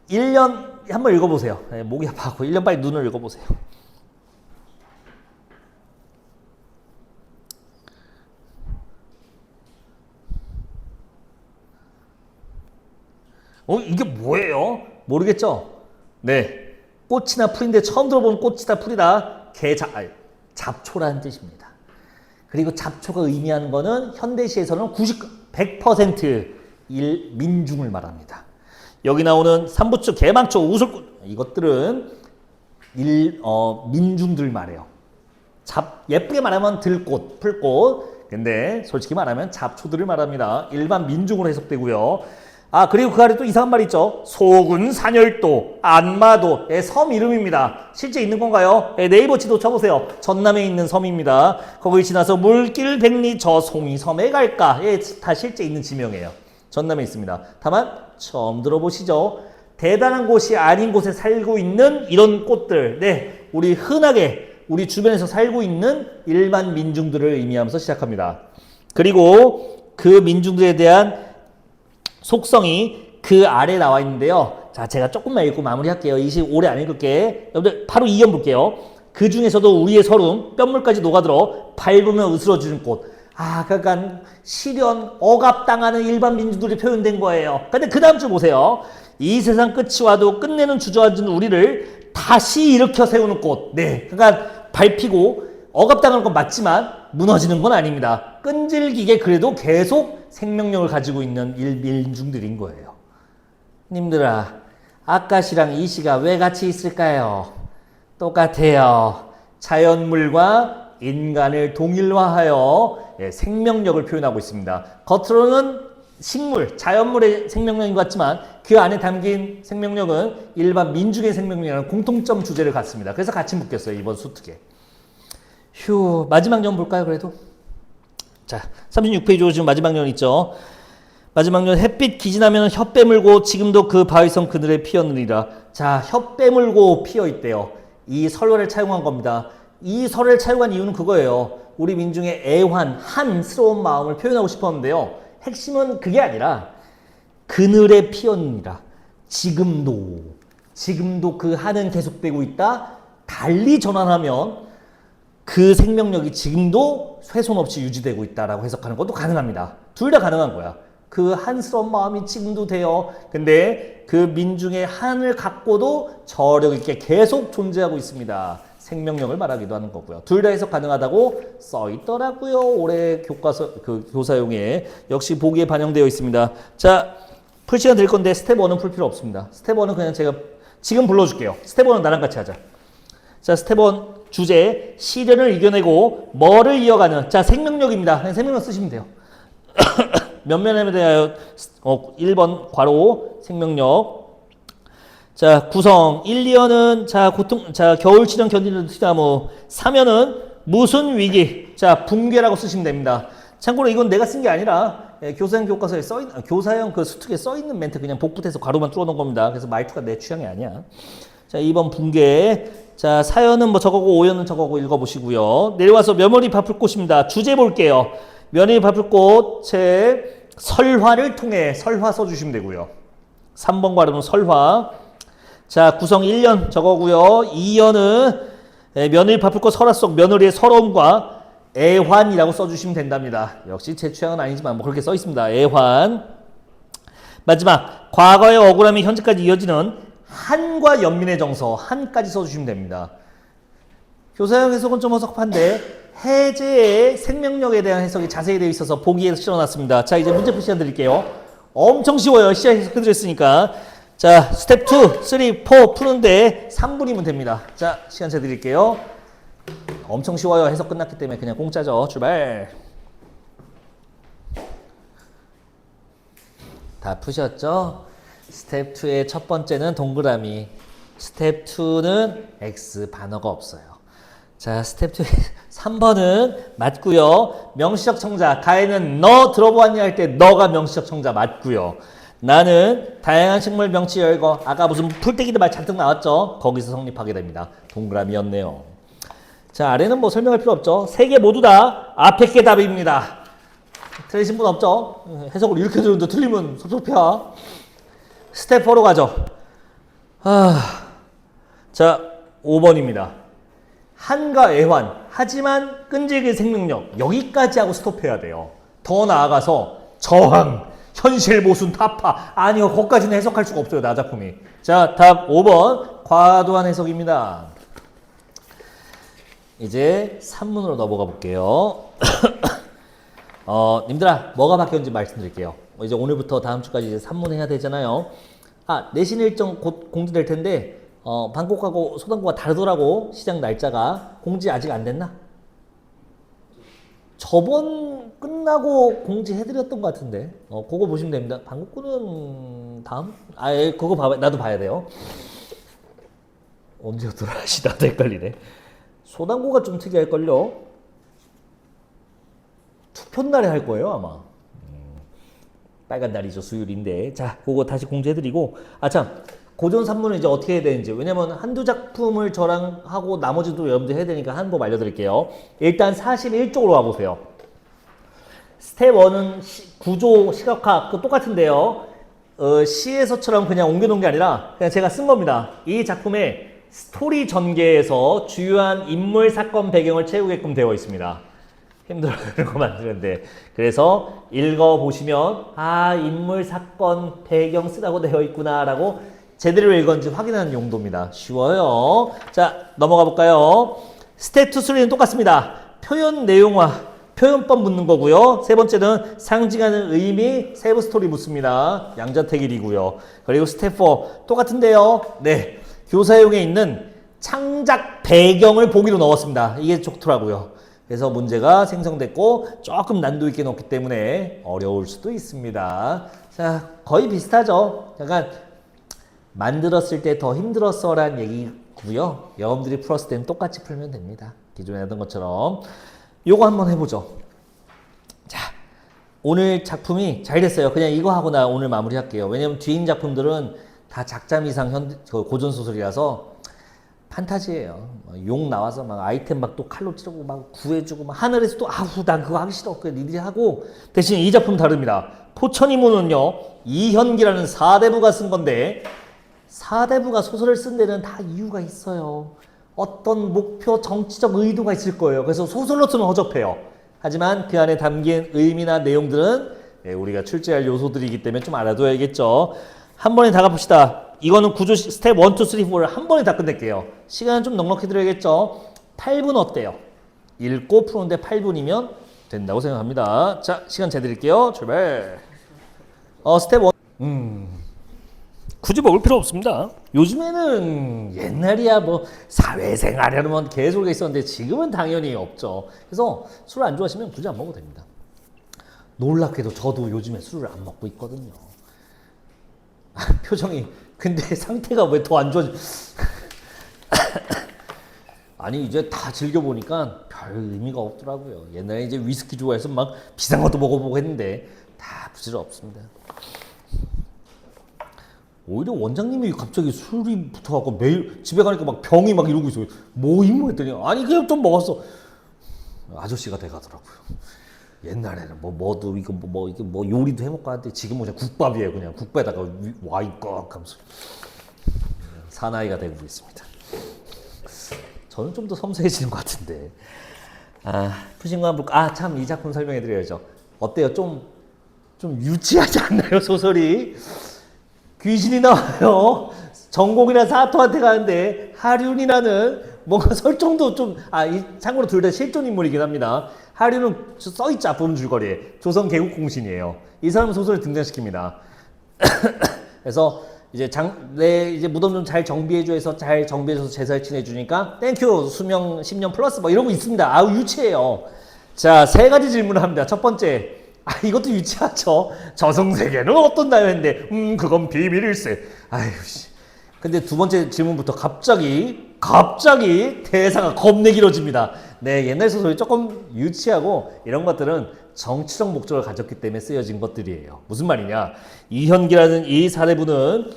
1년, 한번 읽어보세요. 목이 아파갖고 1년 빨리 눈을 읽어보세요. 이게 뭐예요? 모르겠죠? 네. 꽃이나 풀인데 처음 들어본 꽃이다 풀이다. 잡초라는 뜻입니다. 그리고 잡초가 의미하는 거는 현대시에서는 100% 민중을 말합니다. 여기 나오는 삼부추, 개망초, 우술꽃 이것들은 민중들 말해요. 예쁘게 말하면 들꽃, 풀꽃. 근데 솔직히 말하면 잡초들을 말합니다. 일반 민중으로 해석되고요. 그리고 그 아래 또 이상한 말 있죠. 소군, 산열도, 안마도의 섬 이름입니다. 실제 있는 건가요? 네이버 지도 쳐보세요. 전남에 있는 섬입니다. 거기 지나서 물길 백리 저 송이섬에 갈까? 다 실제 있는 지명이에요. 전남에 있습니다. 다만 처음 들어보시죠. 대단한 곳이 아닌 곳에 살고 있는 이런 꽃들. 네, 우리 흔하게 우리 주변에서 살고 있는 일반 민중들을 의미하면서 시작합니다. 그리고 그 민중들에 대한 속성이 그 아래 나와 있는데요. 자, 제가 조금만 읽고 마무리할게요. 오래 안 읽을게. 여러분들 바로 이연 볼게요. 그 중에서도 우리의 서름, 뼘물까지 녹아들어 밟으면 으스러지는 꽃. 그러니까 시련, 억압당하는 일반 민중들이 표현된 거예요. 근데 그 다음 줄 보세요. 이 세상 끝이 와도 끝내는 주저앉은 우리를 다시 일으켜 세우는 꽃. 네, 그러니까 밟히고 억압당하는 건 맞지만 무너지는 건 아닙니다. 끈질기게 그래도 계속 생명력을 가지고 있는 민중들인 거예요. 님들아, 아까 시랑 이 시가 왜 같이 있을까요? 똑같아요. 자연물과 인간을 동일화하여 생명력을 표현하고 있습니다. 겉으로는 식물, 자연물의 생명력인 것 같지만 그 안에 담긴 생명력은 일반 민중의 생명력이라는 공통점 주제를 갖습니다. 그래서 같이 묶였어요, 이번 수특에. 마지막 년 볼까요, 그래도? 자, 36페이지 지금 마지막 년 있죠? 마지막 년 햇빛 기진하면 혀 빼물고 지금도 그 바위섬 그늘에 피었느니라. 자, 혀 빼물고 피어 있대요. 이 설화를 차용한 겁니다. 이 설화를 차용한 이유는 그거예요. 우리 민중의 애환, 한스러운 마음을 표현하고 싶었는데요. 핵심은 그게 아니라 그늘에 피었느니라. 지금도 그 한은 계속되고 있다. 달리 전환하면 그 생명력이 지금도 훼손 없이 유지되고 있다라고 해석하는 것도 가능합니다. 둘 다 가능한 거야. 그 한스러운 마음이 지금도 돼요. 근데 그 민중의 한을 갖고도 저력 있게 계속 존재하고 있습니다. 생명력을 말하기도 하는 거고요. 둘 다 해석 가능하다고 써 있더라고요. 올해 교과서 교사용에 역시 보기에 반영되어 있습니다. 자, 풀 시간 될 건데 스텝 1은 풀 필요 없습니다. 스텝 1은 그냥 제가 지금 불러줄게요. 스텝 1은 나랑 같이 하자. 자, 스텝 1 주제, 시련을 이겨내고 뭐를 이어가는. 자, 생명력입니다. 그냥 생명력 쓰시면 돼요. 면면에 대하여 1번 괄호 생명력. 자, 구성 1, 2연은 겨울치령 견디는 티나무. 3연은 무슨 위기. 자, 붕괴라고 쓰시면 됩니다. 참고로 이건 내가 쓴 게 아니라 교사형 교과서에 교사형 그 수특에 써 있는 멘트 그냥 복붙해서 가로만 뚫어 놓은 겁니다. 그래서 말투가 내 취향이 아니야. 자, 2번 붕괴. 자, 4연은 뭐 저거고 5연은 저거고 읽어보시고요. 내려와서 며느리 밥풀꽃입니다. 주제 볼게요. 며느리 밥풀꽃 책 설화를 통해 설화 써주시면 되고요. 3번 괄호는 설화. 자, 구성 1년 저거고요. 2연은 며느리 밥풀꽃 설화 속 며느리의 서러움과 애환이라고 써주시면 된답니다. 역시 제 취향은 아니지만 뭐 그렇게 써 있습니다. 애환. 마지막, 과거의 억울함이 현재까지 이어지는 한과 연민의 정서, 한까지 써주시면 됩니다. 교사형 해석은 좀 어석한데 해제의 생명력에 대한 해석이 자세히 되어 있어서 보기에 실어놨습니다. 자, 이제 문제풀 시간 드릴게요. 엄청 쉬워요. 시작 해석해드렸으니까. 자, 스텝 2, 3, 4 푸는데 3분이면 됩니다. 자, 시간 제 드릴게요. 엄청 쉬워요. 해석 끝났기 때문에 그냥 공짜죠. 출발. 다 푸셨죠? 스텝 2의 첫 번째는 동그라미. 스텝 2는 X 반어가 없어요. 자, 스텝 2 3번은 맞고요. 명시적 청자. 가에는 너 들어보았냐 할 때 너가 명시적 청자 맞고요. 나는 다양한 식물 명치 열거. 아까 무슨 풀떼기도 말 잔뜩 나왔죠? 거기서 성립하게 됩니다. 동그라미였네요. 자, 아래는 뭐 설명할 필요 없죠. 세 개 모두 다 앞에 게 답입니다. 틀리신 분 없죠? 해석을 이렇게 들었는데 틀리면 섭섭해야. 스텝 4로 가죠. 자, 5번입니다. 한과 애환, 하지만 끈질긴 생명력. 여기까지 하고 스톱해야 돼요. 더 나아가서 저항, 현실 모순, 타파. 아니요, 거기까지는 해석할 수가 없어요, 나 작품이. 자, 답 5번. 과도한 해석입니다. 이제 산문으로 넘어가 볼게요. 님들아, 뭐가 바뀌었는지 말씀드릴게요. 이제 오늘부터 다음 주까지 이제 산문 해야 되잖아요. 내신 일정 곧 공지될 텐데, 방콕하고 소당고가 다르더라고. 시작 날짜가. 공지 아직 안 됐나? 저번 끝나고 공지해드렸던 것 같은데. 그거 보시면 됩니다. 방콕구는 다음? 그거 나도 봐야 돼요. 언제였더라? 나도 헷갈리네. 소당고가 좀 특이할걸요? 투표날에 할 거예요, 아마. 빨간 날이죠, 수요일인데. 자, 그거 다시 공지해드리고. 참. 고전 산문은 이제 어떻게 해야 되는지. 왜냐면 한두 작품을 저랑 하고 나머지도 여러분들 해야 되니까 한 법 알려드릴게요. 일단 41쪽으로 와보세요. 스텝 1은 구조, 시각화, 똑같은데요. 시에서처럼 그냥 옮겨놓은 게 아니라 그냥 제가 쓴 겁니다. 이 작품의 스토리 전개에서 주요한 인물, 사건, 배경을 채우게끔 되어 있습니다. 힘들어요, 이런 거 만드는데. 그래서 읽어보시면, 인물, 사건, 배경 쓰라고 되어 있구나, 라고 제대로 읽었는지 확인하는 용도입니다. 쉬워요. 자, 넘어가 볼까요? 스텝 2, 3는 똑같습니다. 표현 내용화, 표현법 묻는 거고요. 세 번째는 상징하는 의미, 세부 스토리 묻습니다. 양자택일이고요. 그리고 스텝 4, 똑같은데요. 네, 교사용에 있는 창작 배경을 보기로 넣었습니다. 이게 좋더라고요. 그래서 문제가 생성됐고 조금 난도 있게 넣었기 때문에 어려울 수도 있습니다. 자, 거의 비슷하죠. 약간 만들었을 때 더 힘들었어라는 얘기고요. 여러분들이 풀었을 때는 똑같이 풀면 됩니다. 기존에 하던 것처럼. 요거 한번 해보죠. 자, 오늘 작품이 잘 됐어요. 그냥 이거 하고 나 오늘 마무리할게요. 왜냐면 뒤인 작품들은 다 작자미상 고전소설이라서 판타지예요. 용 나와서 막 아이템 막 또 칼로 찌르고 막 구해주고 막 하늘에서 또 난 그거 하기 싫어. 그래 니들이 하고. 대신 이 작품 다릅니다. 포천이문은요 이현기라는 사대부가 쓴 건데, 사대부가 소설을 쓴 데는 다 이유가 있어요. 어떤 목표, 정치적 의도가 있을 거예요. 그래서 소설로서는 허접해요. 하지만 그 안에 담긴 의미나 내용들은 우리가 출제할 요소들이기 때문에 좀 알아둬야겠죠. 한 번에 다 가봅시다. 이거는 구조 스텝 1, 2, 3, 4를 한 번에 다 끝낼게요. 시간은 좀 넉넉히 들어야겠죠. 8분 어때요? 읽고 푸는데 8분이면 된다고 생각합니다. 자, 시간 재드릴게요. 출발. 스텝 1. 굳이 먹을 필요 없습니다. 요즘에는 옛날이야 뭐 사회생활 이러면 계속 있었는데 지금은 당연히 없죠. 그래서 술을 안 좋아하시면 굳이 안 먹어도 됩니다. 놀랍게도 저도 요즘에 술을 안 먹고 있거든요. 표정이 근데 상태가 왜 더 안 좋아지? 아니 이제 다 즐겨보니까 별 의미가 없더라고요. 옛날에 이제 위스키 좋아해서 막 비싼 것도 먹어보고 했는데 다 부질없습니다. 오히려 원장님이 갑자기 술이 붙어갖고 매일 집에 가니까 막 병이 막 이러고 있어요. 뭐 임무했더니 아니 그냥 좀 먹었어. 아저씨가 돼가더라고요. 옛날에는 뭐도 이거 이게 요리도 해먹고 하는데 지금은 그냥 국밥이에요. 그냥 국밥에다가 와인 꺽 하면서 사나이가 되고 있습니다. 저는 좀 더 섬세해지는 것 같은데. 푸신과 불. 참 이 작품 설명해드려야죠. 어때요? 좀 유치하지 않나요 소설이? 귀신이 나와요. 정곡이나 사토한테 가는데 하륜이라는 뭔가 설정도 좀 참고로 둘 다 실존 인물이긴 합니다. 하륜은 써있죠. 앞부분 줄거리에 조선 개국 공신이에요. 이 사람은 소설을 등장시킵니다. 그래서 이제 이제 무덤 좀 잘 정비해줘서 제사를 지내주니까 땡큐 수명 10년 플러스 뭐 이런 거 있습니다. 유치해요. 자, 세 가지 질문을 합니다. 첫 번째, 이것도 유치하죠. 저승세계는 어떤다요 했는데 그건 비밀일세. 아휴 씨. 근데 두 번째 질문부터 갑자기 대사가 겁내 길어집니다. 네, 옛날 소설이 조금 유치하고 이런 것들은 정치적 목적을 가졌기 때문에 쓰여진 것들이에요. 무슨 말이냐? 이현기라는 이 사례부는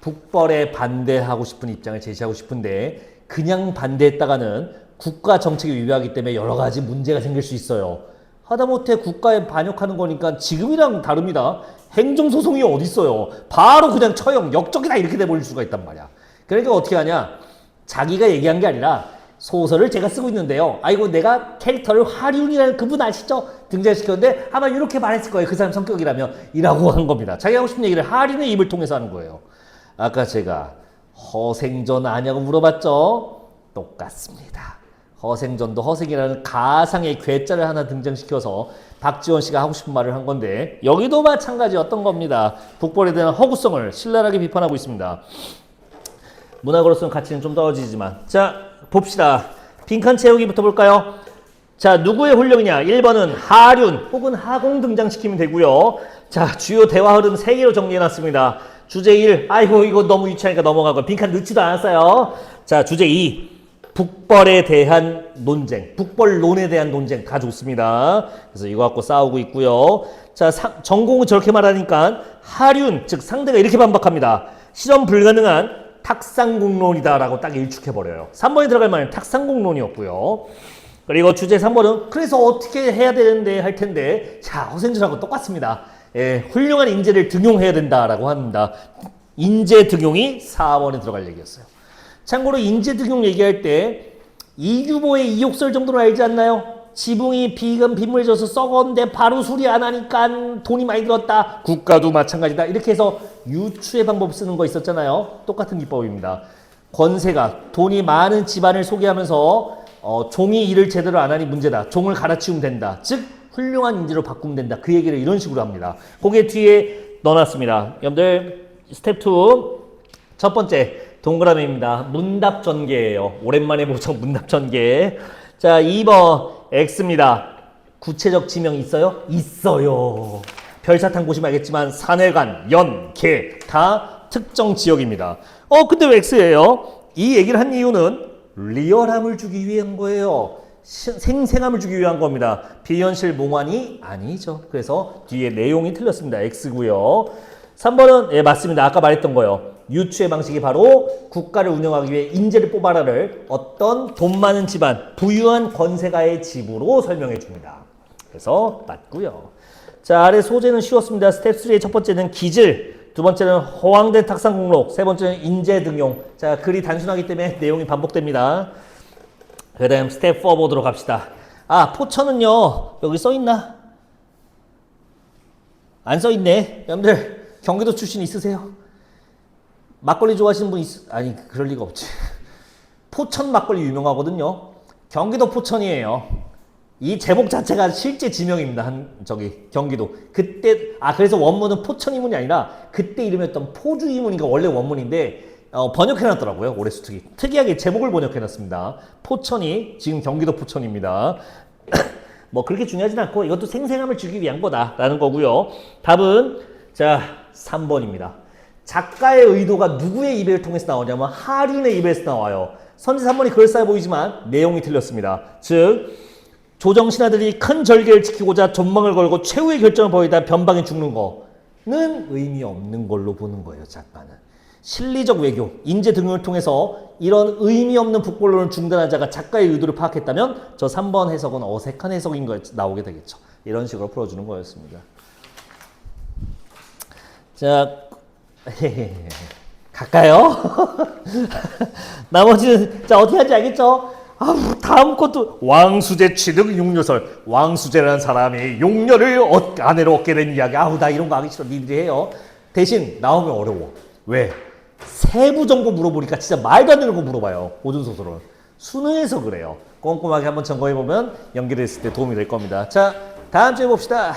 북벌에 반대하고 싶은 입장을 제시하고 싶은데 그냥 반대했다가는 국가 정책에 위배하기 때문에 여러 가지 문제가 생길 수 있어요. 하다못해 국가에 반역하는 거니까 지금이랑 다릅니다. 행정소송이 어디 있어요. 바로 그냥 처형, 역적이다 이렇게 돼버릴 수가 있단 말이야. 그러니까 어떻게 하냐. 자기가 얘기한 게 아니라 소설을 제가 쓰고 있는데요. 아이고 내가 캐릭터를 하륜이라는 그분 아시죠? 등장시켰는데 아마 이렇게 말했을 거예요. 그 사람 성격이라면 이라고 한 겁니다. 자기가 하고 싶은 얘기를 하륜의 입을 통해서 하는 거예요. 아까 제가 허생전 아냐고 물어봤죠? 똑같습니다. 허생전도 허생이라는 가상의 괴짜를 하나 등장시켜서 박지원 씨가 하고 싶은 말을 한 건데 여기도 마찬가지였던 겁니다. 북벌에 대한 허구성을 신랄하게 비판하고 있습니다. 문학으로서는 가치는 좀 떨어지지만 자 봅시다. 빈칸 채우기부터 볼까요? 자 누구의 훈령이냐? 1번은 하륜 혹은 하공 등장시키면 되고요. 자 주요 대화 흐름 3개로 정리해놨습니다. 주제 1 아이고 이거 너무 유치하니까 넘어가고 빈칸 넣지도 않았어요. 자 주제 2 북벌에 대한 논쟁, 북벌론에 대한 논쟁 다 좋습니다. 그래서 이거 갖고 싸우고 있고요. 자 전공은 저렇게 말하니까 하륜 즉 상대가 이렇게 반박합니다. 실현 불가능한 탁상공론이다라고 딱 일축해버려요. 3번에 들어갈 말은 탁상공론이었고요. 그리고 주제 3번은 그래서 어떻게 해야 되는데 할 텐데 자 허생전하고 똑같습니다. 예, 훌륭한 인재를 등용해야 된다라고 합니다. 인재 등용이 4번에 들어갈 얘기였어요. 참고로 인재 등용 얘기할 때 이규보의 이욕설 정도는 알지 않나요? 지붕이 빗물져서 썩었는데 바로 수리 안 하니까 돈이 많이 들었다. 국가도 마찬가지다. 이렇게 해서 유추의 방법 쓰는 거 있었잖아요. 똑같은 기법입니다. 권세가 돈이 많은 집안을 소개하면서 종이 일을 제대로 안 하니 문제다. 종을 갈아치우면 된다. 즉 훌륭한 인재로 바꾸면 된다. 그 얘기를 이런 식으로 합니다. 그게 뒤에 넣어놨습니다. 여러분들 스텝 2 첫 번째 동그라미입니다. 문답 전개예요. 오랜만에 보죠. 문답 전개. 자 2번 X입니다. 구체적 지명이 있어요? 있어요. 별사탕 보시면 알겠지만 산해관, 연, 개 다 특정 지역입니다. 근데 왜 X예요? 이 얘기를 한 이유는 리얼함을 주기 위한 거예요. 생생함을 주기 위한 겁니다. 비현실 몽환이 아니죠. 그래서 뒤에 내용이 틀렸습니다. X고요. 3번은 예, 맞습니다. 아까 말했던 거예요. 유추의 방식이 바로 국가를 운영하기 위해 인재를 뽑아라를 어떤 돈 많은 집안, 부유한 권세가의 집으로 설명해 줍니다. 그래서 맞고요. 자, 아래 소재는 쉬웠습니다. 스텝 3의 첫 번째는 기질, 두 번째는 허황된 탁상공록, 세 번째는 인재 등용. 자, 글이 단순하기 때문에 내용이 반복됩니다. 그 다음 스텝 4 보도록 합시다. 포천은요, 여기 써있나? 안 써있네. 여러분들, 경기도 출신 있으세요? 막걸리 좋아하시는 분 아니 그럴 리가 없지. 포천 막걸리 유명하거든요. 경기도 포천이에요. 이 제목 자체가 실제 지명입니다. 경기도. 그때 그래서 원문은 포천이문이 아니라 그때 이름이었던 포주이문이니까 원래 원문인데 번역해놨더라고요. 올해 수특이. 특이하게 제목을 번역해놨습니다. 포천이 지금 경기도 포천입니다. 뭐 그렇게 중요하진 않고 이것도 생생함을 주기 위한 거다라는 거고요. 답은 자 3번입니다. 작가의 의도가 누구의 입을 통해서 나오냐면 하륜의 입에서 나와요. 선지 3번이 그럴싸해 보이지만 내용이 틀렸습니다. 즉 조정신하들이 큰 절개를 지키고자 존망을 걸고 최후의 결정을 벌이다 변방에 죽는 거는 의미 없는 걸로 보는 거예요. 작가는. 실리적 외교, 인재 등을 통해서 이런 의미 없는 북벌론을 중단한 자가 작가의 의도를 파악했다면 저 3번 해석은 어색한 해석인 거 나오게 되겠죠. 이런 식으로 풀어주는 거였습니다. 자, 갈까요? 나머지는 자 어떻게 하는지 알겠죠? 다음 것도 왕수제 취득 용녀설. 왕수제라는 사람이 용녀를 아내로 얻게 된 이야기. 나 이런 거 하기 싫어. 니들이 해요. 대신 나오면 어려워. 왜? 세부 정보 물어보니까 진짜 말도 안 되는 거 물어봐요. 고전소설은. 수능에서 그래요. 꼼꼼하게 한번 점검해보면 연결했을 때 도움이 될 겁니다. 자, 다음 주에 봅시다.